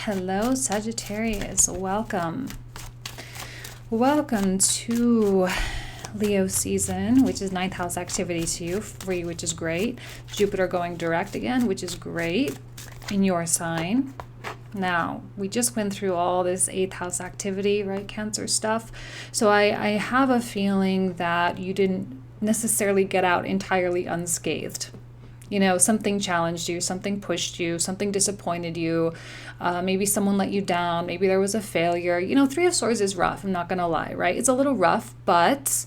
Hello, Sagittarius. Welcome. Welcome to Leo season, which is ninth house activity to you, free, which is great. Jupiter going direct again, which is great in your sign. Now, we just went through all this eighth house activity, right? Cancer stuff. So I have a feeling that you didn't necessarily get out entirely unscathed. You know, something challenged you, something pushed you, something disappointed you. Maybe someone let you down. Maybe there was a failure. You know, Three of Swords is rough. I'm not going to lie, right? It's a little rough, but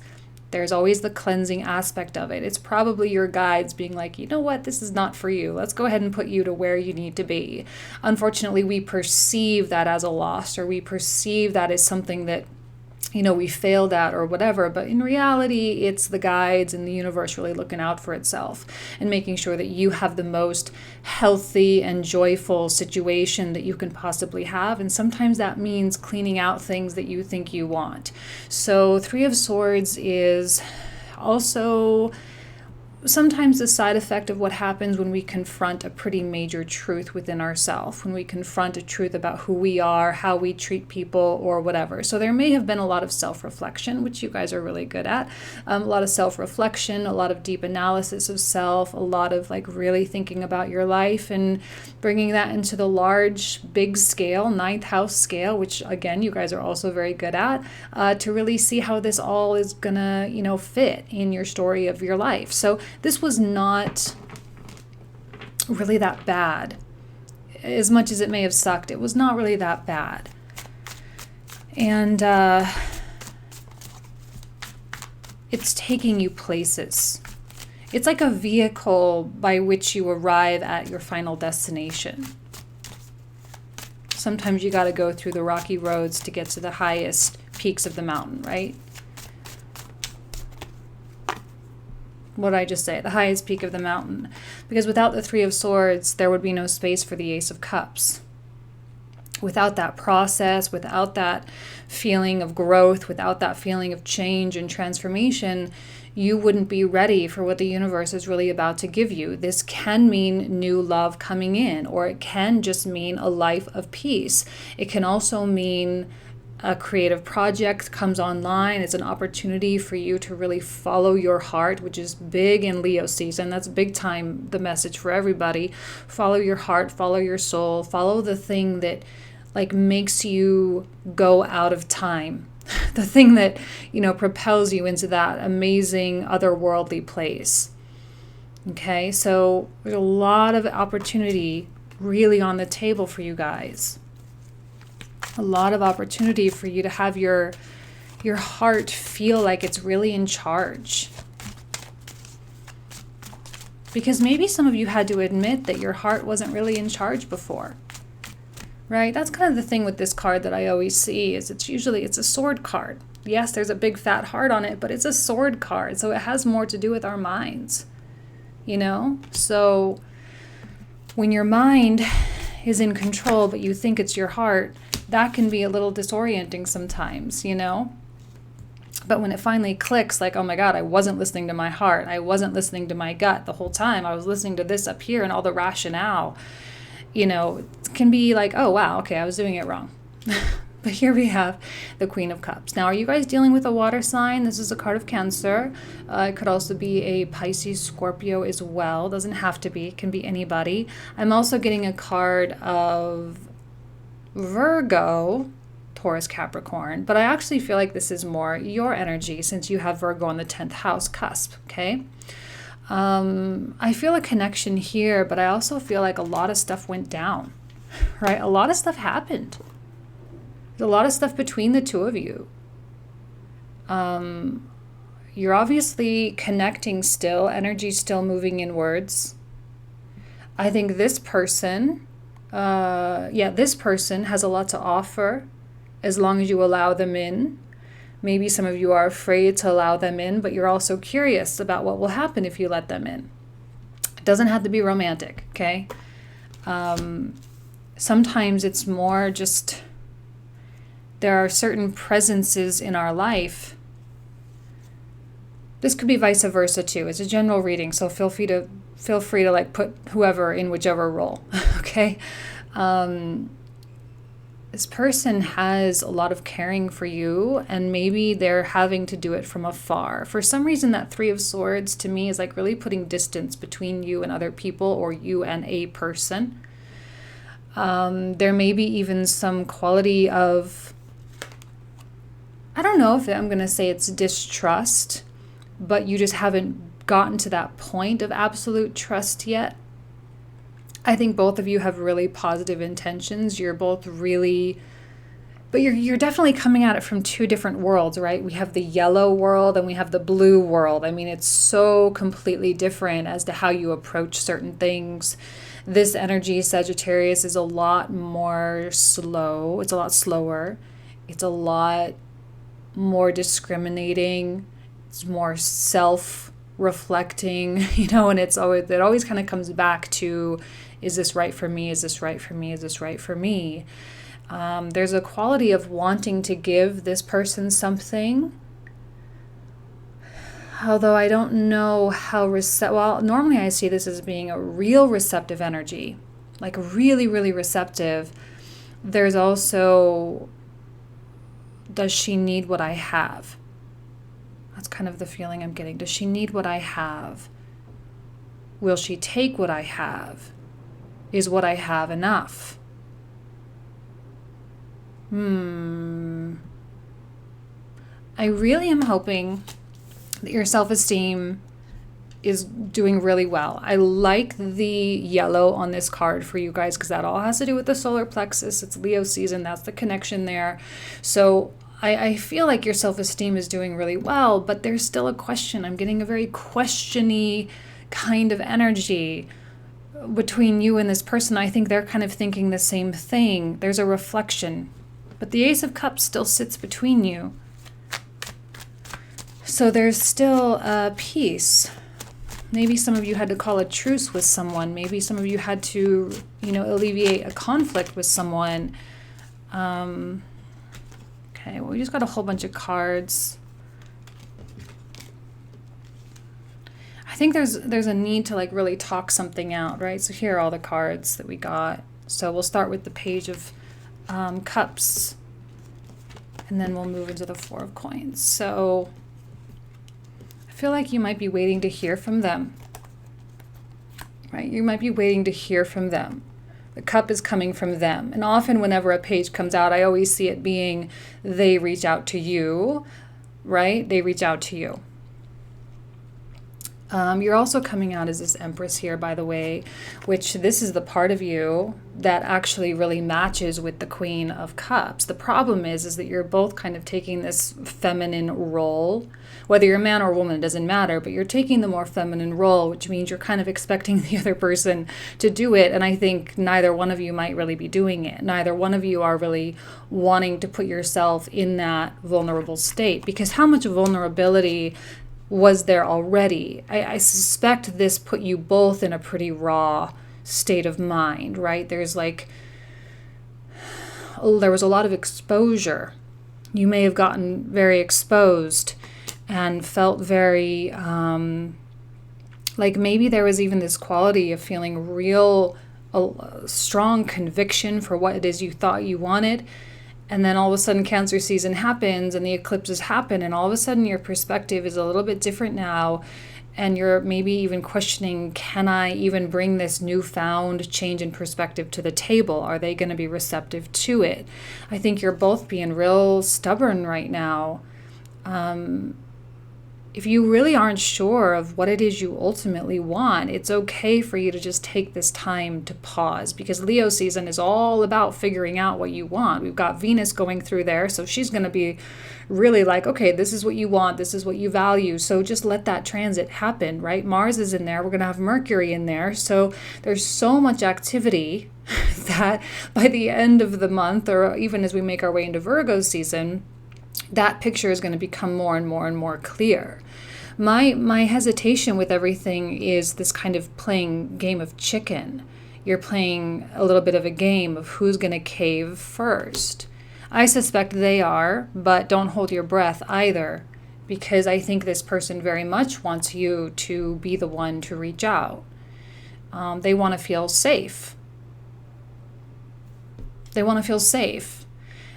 there's always the cleansing aspect of it. It's probably your guides being like, you know what, this is not for you. Let's go ahead and put you to where you need to be. Unfortunately, we perceive that as a loss, or we perceive that as something that, you know, we failed at or whatever, but in reality, it's the guides and the universe really looking out for itself and making sure that you have the most healthy and joyful situation that you can possibly have. And sometimes that means cleaning out things that you think you want. So Three of Swords is also sometimes the side effect of what happens when we confront a pretty major truth within ourselves, when we confront a truth about who we are, how we treat people, or whatever. So there may have been a lot of self-reflection, which you guys are really good at. A lot of self-reflection, a lot of deep analysis of self, a lot of like really thinking about your life and bringing that into the large, big scale, ninth house scale, which again, you guys are also very good at, to really see how this all is gonna, you know, fit in your story of your life. So this was not really that bad. As much as it may have sucked, it was not really that bad. And it's taking you places. It's like a vehicle by which you arrive at your final destination. Sometimes you got to go through the rocky roads to get to the highest peaks of the mountain, right? What did I just say? The highest peak of the mountain. Because without the Three of Swords, there would be no space for the Ace of Cups. Without that process, without that feeling of growth, without that feeling of change and transformation, you wouldn't be ready for what the universe is really about to give you. This can mean new love coming in, or it can just mean a life of peace. It can also mean a creative project comes online. It's an opportunity for you to really follow your heart, which is big in Leo season. That's big time, the message for everybody. Follow your heart, follow your soul, follow the thing that like makes you go out of time. The thing that, you know, propels you into that amazing otherworldly place. Okay, so there's a lot of opportunity really on the table for you guys. A lot of opportunity for you to have your heart feel like it's really in charge. Because maybe some of you had to admit that your heart wasn't really in charge before. Right? That's kind of the thing with this card that I always see is it's a sword card. Yes, there's a big fat heart on it, but it's a sword card. So it has more to do with our minds. You know? So when your mind is in control, but you think it's your heart, that can be a little disorienting sometimes, you know? But when it finally clicks, like, oh my God, I wasn't listening to my heart. I wasn't listening to my gut the whole time. I was listening to this up here and all the rationale, you know, it can be like, oh wow, okay, I was doing it wrong. But here we have the Queen of Cups. Now, are you guys dealing with a water sign? This is a card of Cancer. It could also be a Pisces, Scorpio as well. Doesn't have to be. It can be anybody. I'm also getting a card of Virgo, Taurus, Capricorn. But I actually feel like this is more your energy since you have Virgo on the 10th house cusp, okay? I feel a connection here, but I also feel like a lot of stuff went down, right? A lot of stuff happened. There's a lot of stuff between the two of you. You're obviously connecting still. Energy still moving inwards. I think this person, this person has a lot to offer as long as you allow them in. Maybe some of you are afraid to allow them in, but you're also curious about what will happen if you let them in. It doesn't have to be romantic, okay? Sometimes it's more just there are certain presences in our life. This could be vice versa too. It's a general reading, so feel free to like put whoever in whichever role, okay? this person has a lot of caring for you, and maybe they're having to do it from afar. For some reason, that Three of Swords to me is like really putting distance between you and other people, or you and a person. There may be even some quality of, I don't know if I'm going to say it's distrust, but you just haven't gotten to that point of absolute trust yet. I think both of you have really positive intentions. You're both really, but you're definitely coming at it from two different worlds, right? We have the yellow world and we have the blue world. I mean, it's so completely different as to how you approach certain things. This energy, Sagittarius, is a lot more slow. It's a lot slower. It's a lot more discriminating. It's more self-reflecting, and it always kind of comes back to, is this right for me? Is this right for me? Is this right for me? There's a quality of wanting to give this person something, although I don't know how well, normally I see this as being a real receptive energy, like really, really receptive. There's also, does she need what I have? That's kind of the feeling I'm getting. Does she need what I have? Will she take what I have? Is what I have enough? I really am hoping that your self-esteem is doing really well. I like the yellow on this card for you guys because that all has to do with the solar plexus. It's Leo season. That's the connection there. So I feel like your self-esteem is doing really well, but there's still a question. I'm getting a very questiony kind of energy between you and this person. I think they're kind of thinking the same thing. There's a reflection, but the Ace of Cups still sits between you. So there's still a peace. Maybe some of you had to call a truce with someone. Maybe some of you had to, alleviate a conflict with someone. Okay, well, we just got a whole bunch of cards. I think there's a need to really talk something out, right? So here are all the cards that we got. So we'll start with the Page of Cups, and then we'll move into the Four of Coins. So I feel like you might be waiting to hear from them, right? You might be waiting to hear from them. The cup is coming from them. And often whenever a page comes out, I always see it being they reach out to you, right? They reach out to you. You're also coming out as this Empress here, by the way, which this is the part of you that actually really matches with the Queen of Cups. The problem is that you're both kind of taking this feminine role. Whether you're a man or a woman, it doesn't matter, but you're taking the more feminine role, which means you're kind of expecting the other person to do it. And I think neither one of you might really be doing it. Neither one of you are really wanting to put yourself in that vulnerable state, because how much vulnerability was there already? I suspect this put you both in a pretty raw state of mind, right? There was a lot of exposure. You may have gotten very exposed and felt very, like maybe there was even this quality of feeling real strong conviction for what it is you thought you wanted. And then all of a sudden Cancer season happens and the eclipses happen, and all of a sudden your perspective is a little bit different now, and you're maybe even questioning, can I even bring this newfound change in perspective to the table? Are they going to be receptive to it? I think you're both being real stubborn right now. If you really aren't sure of what it is you ultimately want, it's okay for you to just take this time to pause, because Leo season is all about figuring out what you want. We've got Venus going through there, so she's going to be really like, okay, this is what you want, this is what you value, so just let that transit happen, right? Mars is in there, we're going to have Mercury in there, so there's so much activity that by the end of the month, or even as we make our way into Virgo season, that picture is going to become more and more and more clear. My hesitation with everything is this kind of playing game of chicken. You're playing a little bit of a game of who's going to cave first. I suspect they are, but don't hold your breath either, because I think this person very much wants you to be the one to reach out. They want to feel safe. They want to feel safe.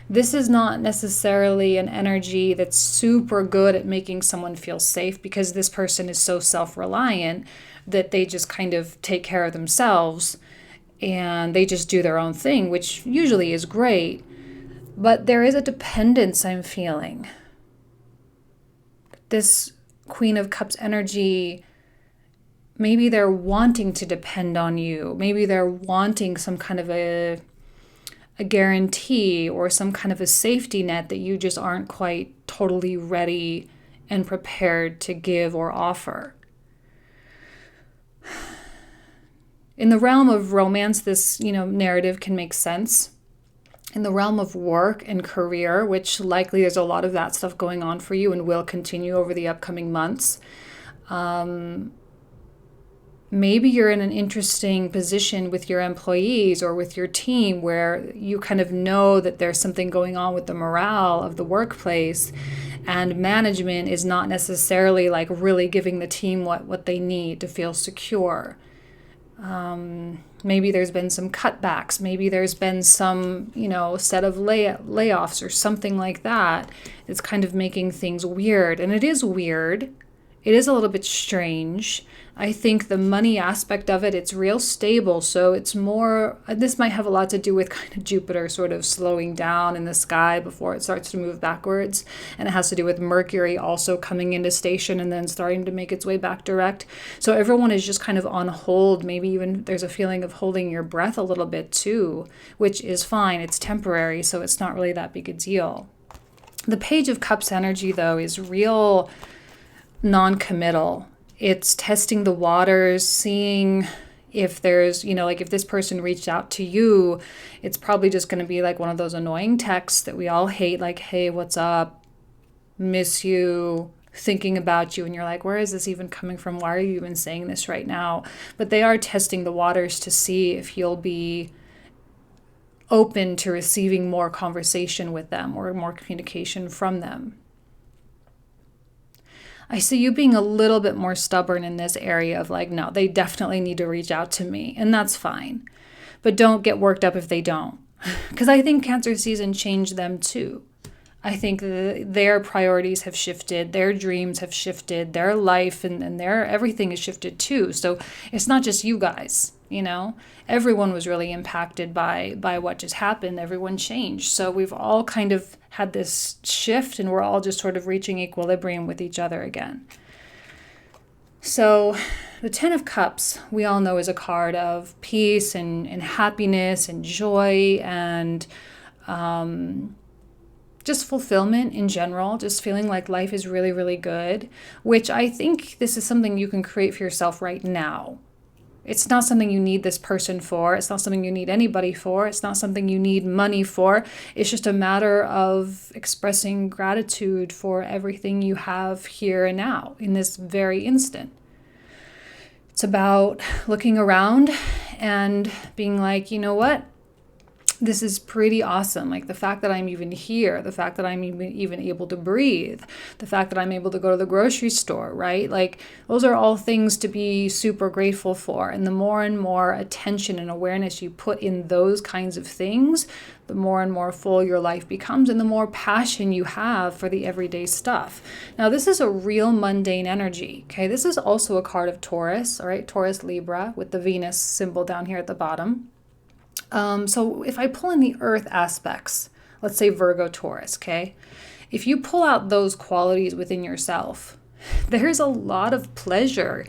This is not necessarily an energy that's super good at making someone feel safe, because this person is so self-reliant that they just kind of take care of themselves and they just do their own thing, which usually is great. But there is a dependence I'm feeling. This Queen of Cups energy, maybe they're wanting to depend on you. Maybe they're wanting some kind of a guarantee or some kind of a safety net that you just aren't quite totally ready and prepared to give or offer. In the realm of romance, this, narrative can make sense. In the realm of work and career, which likely there's a lot of that stuff going on for you and will continue over the upcoming months, maybe you're in an interesting position with your employees or with your team where you kind of know that there's something going on with the morale of the workplace, and management is not necessarily like really giving the team what they need to feel secure. Maybe there's been some cutbacks. Maybe there's been some, set of layoffs or something like that. It's kind of making things weird. And it is weird. It is a little bit strange. I think the money aspect of it, it's real stable. So it's more, this might have a lot to do with kind of Jupiter sort of slowing down in the sky before it starts to move backwards. And it has to do with Mercury also coming into station and then starting to make its way back direct. So everyone is just kind of on hold. Maybe even there's a feeling of holding your breath a little bit too, which is fine. It's temporary, so it's not really that big a deal. The Page of Cups energy, though, is real non-committal. It's testing the waters, seeing if there's, like if this person reached out to you, it's probably just going to be like one of those annoying texts that we all hate, like, hey, what's up? Miss you, thinking about you. And you're like, where is this even coming from? Why are you even saying this right now? But they are testing the waters to see if you'll be open to receiving more conversation with them or more communication from them. I see you being a little bit more stubborn in this area of like, no, they definitely need to reach out to me, and that's fine. But don't get worked up if they don't. Because I think Cancer season changed them too. I think their priorities have shifted, their dreams have shifted, their life and their everything has shifted too. So it's not just you guys, Everyone was really impacted by what just happened. Everyone changed. So we've all kind of had this shift, and we're all just sort of reaching equilibrium with each other again. So the Ten of Cups, we all know, is a card of peace and happiness and joy and just fulfillment in general, just feeling like life is really, really good, which I think this is something you can create for yourself right now. It's not something you need this person for. It's not something you need anybody for. It's not something you need money for. It's just a matter of expressing gratitude for everything you have here and now in this very instant. It's about looking around and being like, you know what? This is pretty awesome. Like the fact that I'm even here, the fact that I'm even able to breathe, the fact that I'm able to go to the grocery store, right? Like those are all things to be super grateful for. And the more and more attention and awareness you put in those kinds of things, the more and more full your life becomes and the more passion you have for the everyday stuff. Now, this is a real mundane energy, okay? This is also a card of Taurus, all right? Taurus Libra with the Venus symbol down here at the bottom. So if I pull in the earth aspects, let's say Virgo, Taurus, okay? If you pull out those qualities within yourself, there's a lot of pleasure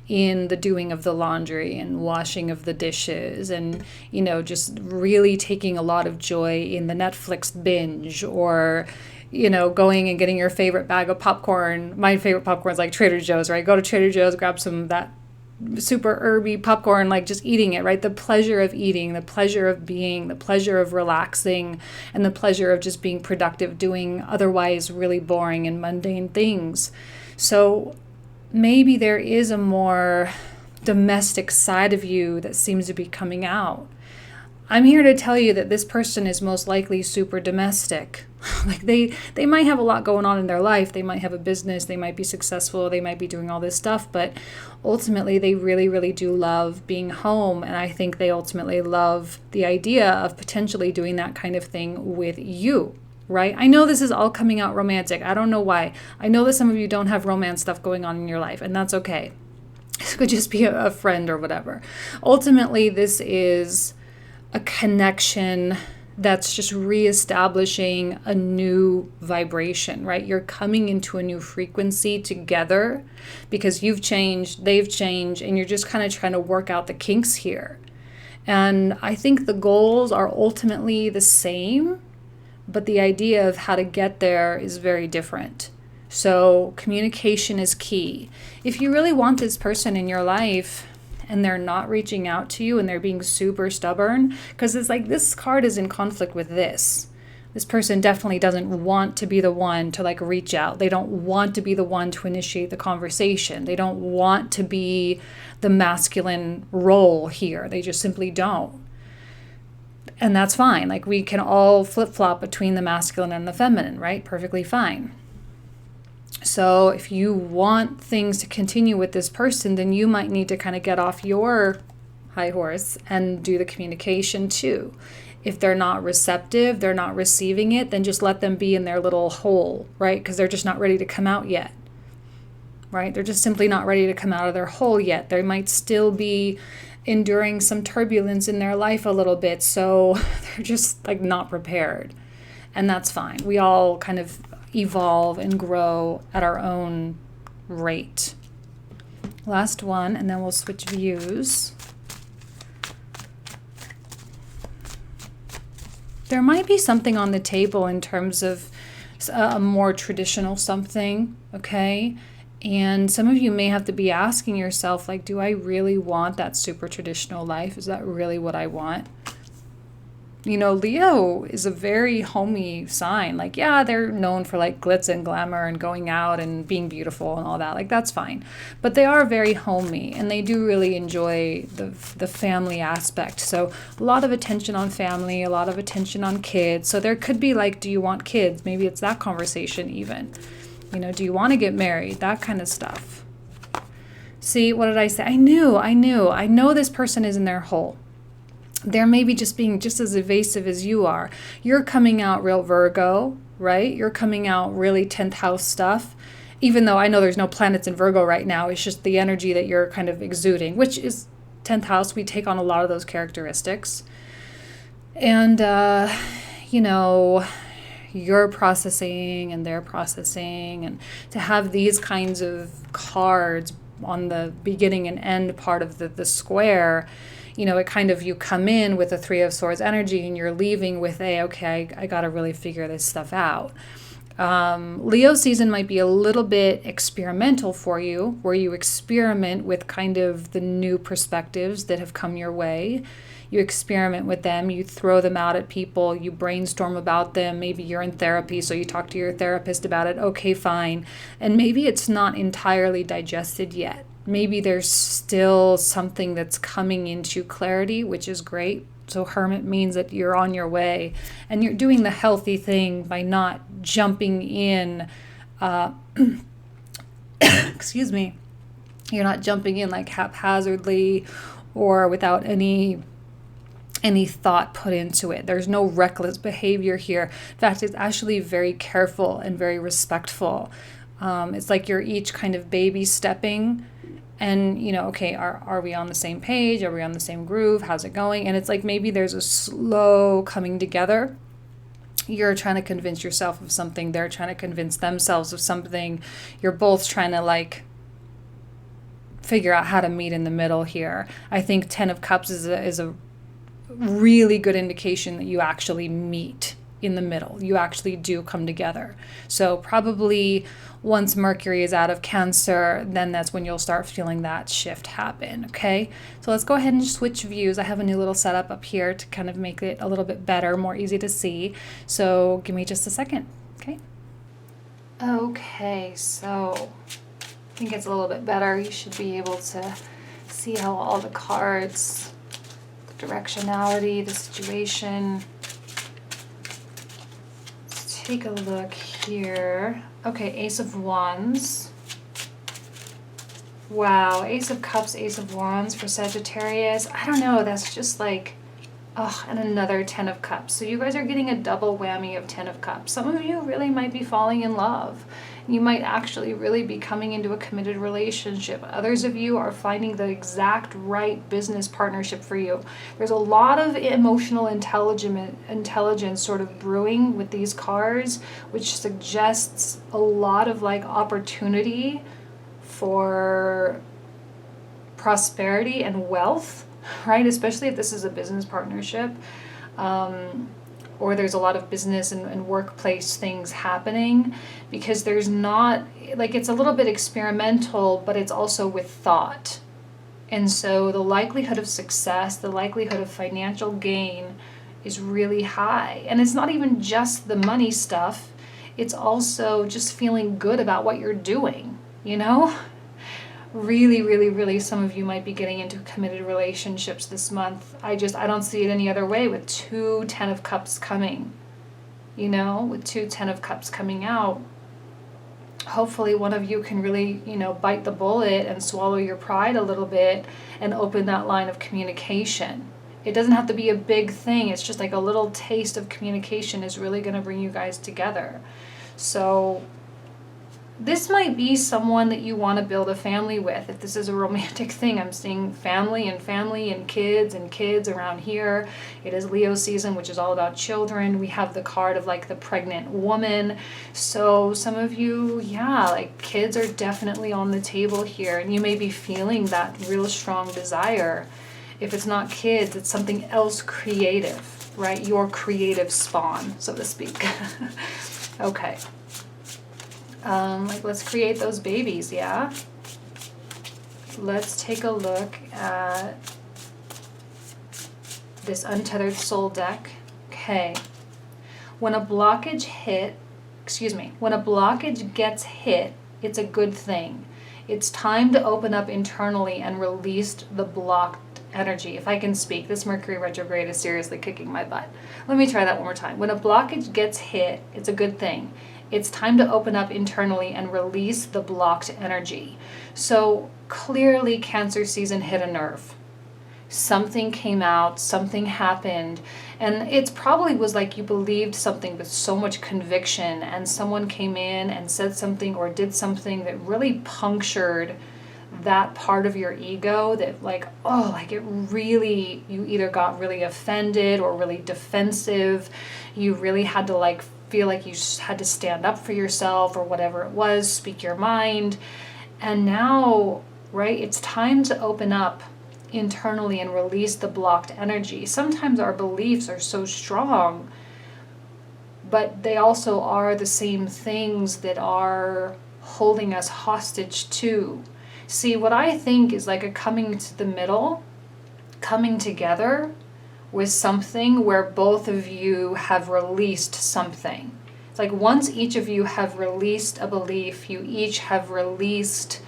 in the doing of the laundry and washing of the dishes and, just really taking a lot of joy in the Netflix binge or, going and getting your favorite bag of popcorn. My favorite popcorn is like Trader Joe's, right? Go to Trader Joe's, grab some of that super herby popcorn, like just eating it, right? The pleasure of eating, the pleasure of being, the pleasure of relaxing, and the pleasure of just being productive, doing otherwise really boring and mundane things. So maybe there is a more domestic side of you that seems to be coming out. I'm here to tell you that this person is most likely super domestic. Like they might have a lot going on in their life. They might have a business, they might be successful, they might be doing all this stuff, but ultimately they really, really do love being home. And I think they ultimately love the idea of potentially doing that kind of thing with you, right? I know this is all coming out romantic. I don't know why. I know that some of you don't have romance stuff going on in your life, and that's okay. It could just be a friend or whatever. Ultimately, this is a connection that's just reestablishing a new vibration, right? You're coming into a new frequency together because you've changed, they've changed, and you're just kind of trying to work out the kinks here. And I think the goals are ultimately the same, but the idea of how to get there is very different. So communication is key. If you really want this person in your life, and they're not reaching out to you and they're being super stubborn, because it's like this card is in conflict with this. This person definitely doesn't want to be the one to like reach out. They don't want to be the one to initiate the conversation. They don't want to be the masculine role here. They just simply don't. And that's fine. Like we can all flip-flop between the masculine and the feminine, right? Perfectly fine. So if you want things to continue with this person, then you might need to kind of get off your high horse and do the communication too. If they're not receptive, they're not receiving it, then just let them be in their little hole, right? Because they're just not ready to come out yet, right? They're just simply not ready to come out of their hole yet. They might still be enduring some turbulence in their life a little bit, so they're just like not prepared. And that's fine. We all kind of evolve and grow at our own rate. Last one, and then we'll switch views. There might be something on the table in terms of a more traditional something, okay? And some of you may have to be asking yourself, like, do I really want that super traditional life? Is that really what I want? You know, Leo is a very homey sign. Like, yeah, they're known for like glitz and glamour and going out and being beautiful and all that. Like, that's fine. But they are very homey and they do really enjoy the family aspect. So a lot of attention on family, a lot of attention on kids. So there could be like, do you want kids? Maybe it's that conversation even. You know, do you want to get married? That kind of stuff. See, what did I say? I know this person is in their hole. They're maybe just being just as evasive as you are. You're coming out real Virgo, right? You're coming out really 10th house stuff. Even though I know there's no planets in Virgo right now, it's just the energy that you're kind of exuding, which is 10th house. We take on a lot of those characteristics. And, you know, you're processing and they're processing. And to have these kinds of cards on the beginning and end part of the square, you know, it kind of, you come in with a 3 of Swords energy and you're leaving with okay, I got to really figure this stuff out. Leo season might be a little bit experimental for you, where you experiment with kind of the new perspectives that have come your way. You experiment with them, you throw them out at people, you brainstorm about them. Maybe you're in therapy, so you talk to your therapist about it. Okay, fine. And maybe it's not entirely digested yet. Maybe there's still something that's coming into clarity, which is great. So Hermit means that you're on your way and you're doing the healthy thing by not jumping in, excuse me, you're not jumping in like haphazardly or without any thought put into it. There's no reckless behavior here. In fact, it's actually very careful and very respectful. It's like you're each kind of baby stepping. And, you know, okay, are we on the same page? Are we on the same groove? How's it going? And it's like maybe there's a slow coming together. You're trying to convince yourself of something. They're trying to convince themselves of something. You're both trying to like figure out how to meet in the middle here. I think 10 of Cups is a really good indication that you actually meet in the middle. You actually do come together. So probably once Mercury is out of Cancer, then that's when you'll start feeling that shift happen, okay? So let's go ahead and switch views. I have a new little setup up here to kind of make it a little bit better, more easy to see. So give me just a second, okay? Okay, so I think it's a little bit better. You should be able to see how all the cards directionality, the situation. Let's take a look here. Okay, Ace of Wands. Wow, Ace of Cups, Ace of Wands for Sagittarius. I don't know, that's just like, oh, and another 10 of Cups. So you guys are getting a double whammy of 10 of Cups. Some of you really might be falling in love. You might actually really be coming into a committed relationship. Others of you are finding the exact right business partnership for you. There's a lot of emotional intelligence sort of brewing with these cards, which suggests a lot of like opportunity for prosperity and wealth, right? Especially if this is a business partnership, or there's a lot of business and workplace things happening, because there's not, like, it's a little bit experimental, but it's also with thought. And so the likelihood of success, the likelihood of financial gain is really high. And it's not even just the money stuff, it's also just feeling good about what you're doing, you know? Really, really, really, some of you might be getting into committed relationships this month. I don't see it any other way with 2 10 of Cups coming, you know, with 2 10 of Cups coming out. Hopefully one of you can really, you know, bite the bullet and swallow your pride a little bit and open that line of communication. It doesn't have to be a big thing. It's just like a little taste of communication is really going to bring you guys together. So this might be someone that you want to build a family with. If this is a romantic thing, I'm seeing family and kids around here. It is Leo season, which is all about children. We have the card of like the pregnant woman. So some of you, yeah, like kids are definitely on the table here, and you may be feeling that real strong desire. If it's not kids, it's something else creative, right? Your creative spawn, so to speak. Okay. Like, let's create those babies, yeah? Let's take a look at this Untethered Soul deck. Okay. When a blockage gets hit, it's a good thing. It's time to open up internally and release the blocked energy. If I can speak, this Mercury retrograde is seriously kicking my butt. Let me try that one more time. When a blockage gets hit, it's a good thing. It's time to open up internally and release the blocked energy. So clearly Cancer season hit a nerve. Something came out, something happened, and it probably was like you believed something with so much conviction, and someone came in and said something or did something that really punctured that part of your ego that like, oh, like it really, you either got really offended or really defensive. You really had to like feel like you had to stand up for yourself or whatever it was, speak your mind. And now, right, it's time to open up internally and release the blocked energy. Sometimes our beliefs are so strong, but they also are the same things that are holding us hostage too. See, what I think is like a coming to the middle, coming together with something where both of you have released something. It's like once each of you have released a belief, you each have released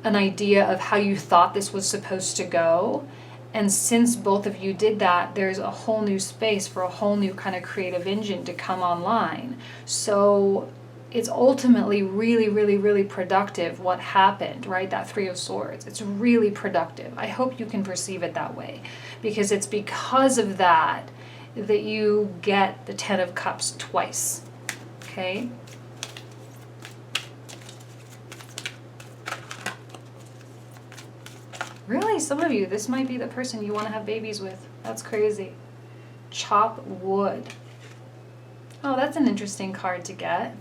an idea of how you thought this was supposed to go. And since both of you did that, there's a whole new space for a whole new kind of creative engine to come online. So it's ultimately really, really, really productive what happened, right? That 3 of Swords. It's really productive. I hope you can perceive it that way, because it's because of that that you get the 10 of Cups twice, okay? Really, some of you, this might be the person you want to have babies with. That's crazy. Chop wood. Oh, that's an interesting card to get.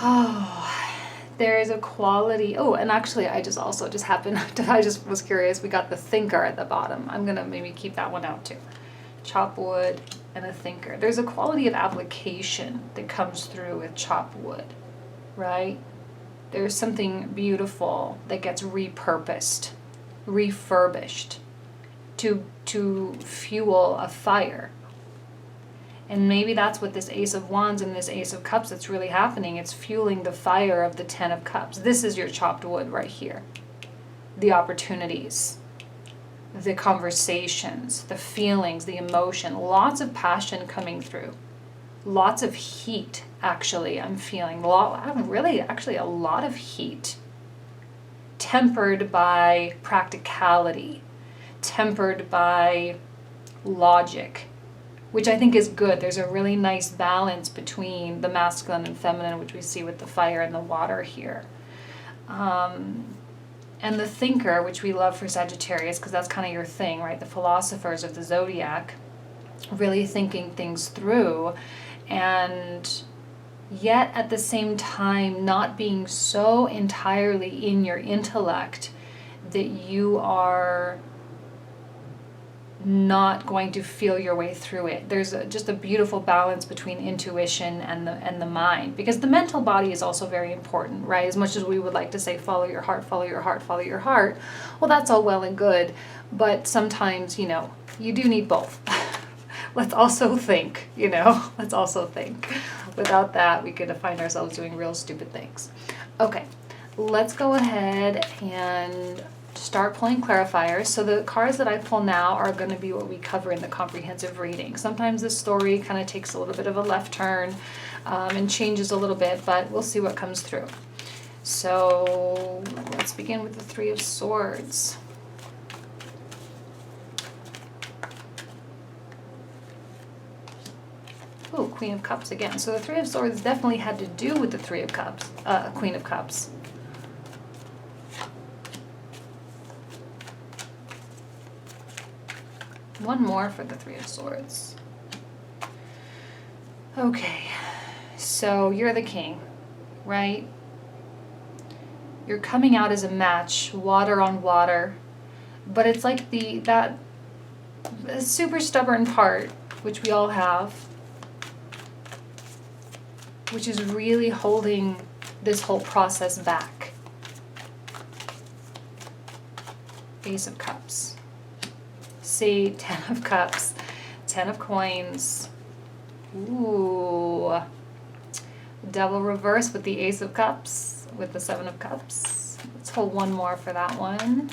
Oh, there is a quality. Oh, and actually I just was curious. We got the thinker at the bottom. I'm going to maybe keep that one out too. Chop wood and a thinker. There's a quality of application that comes through with chop wood, right? There's something beautiful that gets repurposed, refurbished to fuel a fire. And maybe that's what this Ace of Wands and this Ace of Cups that's really happening. It's fueling the fire of the 10 of Cups. This is your chopped wood right here. The opportunities. the conversations, the feelings, the emotion, lots of passion coming through. Lots of heat, actually, I'm feeling. Actually a lot of heat. Tempered by practicality, tempered by logic, which I think is good. There's a really nice balance between the masculine and feminine, which we see with the fire and the water here. And the thinker, which we love for Sagittarius, because that's kind of your thing, right? The philosophers of the zodiac, really thinking things through, and yet at the same time not being so entirely in your intellect that you are not going to feel your way through it. There's just a beautiful balance between intuition and the mind, because the mental body is also very important, right? As much as we would like to say follow your heart, follow your heart, follow your heart, well, that's all well and good, but sometimes, you know, you do need both. Let's also think, you know, let's also think. Without that, we could find ourselves doing real stupid things. Okay, let's go ahead and start pulling clarifiers. So the cards that I pull now are going to be what we cover in the comprehensive reading. Sometimes the story kind of takes a little bit of a left turn and changes a little bit, but we'll see what comes through. So let's begin with the Three of Swords. Oh, Queen of Cups again. So the Three of Swords definitely had to do with the Three of Cups, Queen of Cups. One more for the Three of Swords. Okay, so you're the king, right? You're coming out as a match, water on water, but it's like that super stubborn part, which we all have, which is really holding this whole process back. Ace of Cups. See, 10 of Cups, 10 of Coins. Ooh. Devil reverse with the Ace of Cups, with the 7 of Cups. Let's hold one more for that one.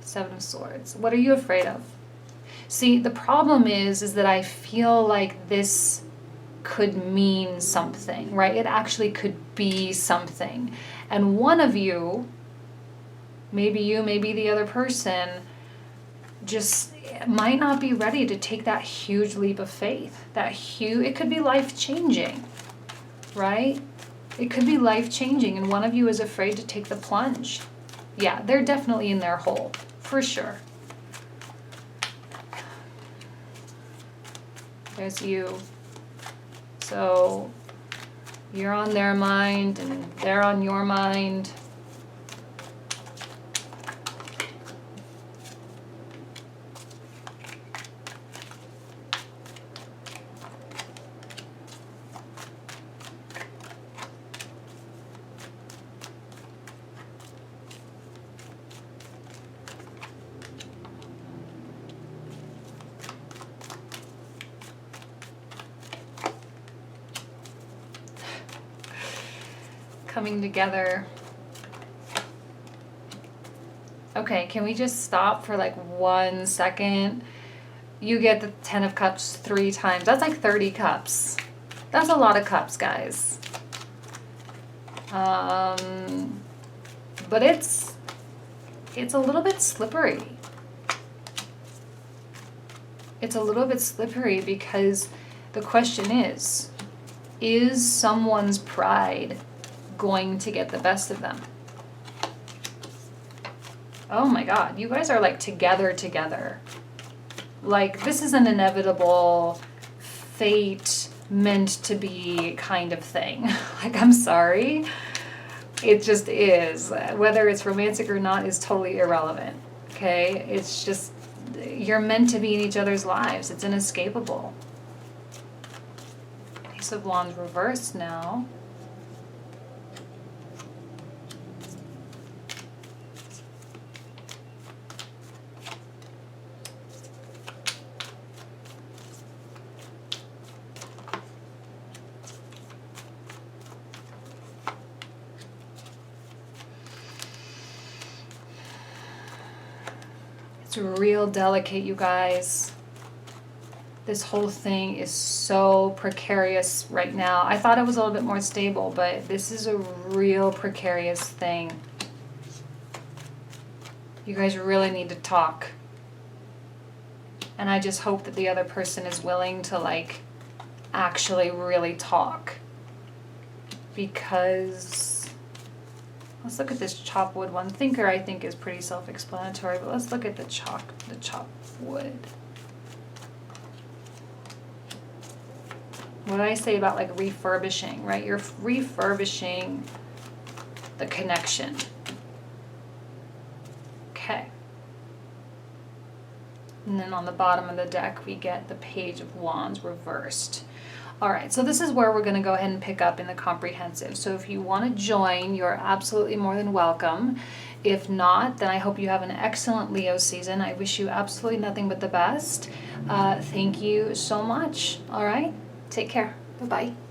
7 of Swords. What are you afraid of? See, the problem is that I feel like this could mean something, right? It actually could be something. And one of you, maybe the other person, just might not be ready to take that huge leap of faith. It could be life-changing, right? It could be life-changing, and one of you is afraid to take the plunge. Yeah, they're definitely in their hole, for sure. There's you. So you're on their mind, and they're on your mind. Coming together. Okay, can we just stop for like 1 second? You get the 10 of Cups 3 times. That's like 30 cups. That's a lot of cups, guys. But it's a little bit slippery. It's a little bit slippery because the question is someone's pride going to get the best of them? Oh my God, you guys are like together. Like this is an inevitable fate meant to be kind of thing. Like, I'm sorry. It just is. Whether it's romantic or not is totally irrelevant. Okay? It's just, you're meant to be in each other's lives. It's inescapable. Ace of Wands reversed now. It's real delicate, you guys. This whole thing is so precarious right now. I thought it was a little bit more stable, but this is a real precarious thing. You guys really need to talk. And I just hope that the other person is willing to like actually really talk. Because let's look at this chop wood one. Thinker I think is pretty self-explanatory, but let's look at the chop wood. What did I say about like refurbishing, right? You're refurbishing the connection. Okay. And then on the bottom of the deck, we get the Page of Wands reversed. All right, so this is where we're going to go ahead and pick up in the comprehensive. So if you want to join, you're absolutely more than welcome. If not, then I hope you have an excellent Leo season. I wish you absolutely nothing but the best. Thank you so much. All right, take care. Bye-bye.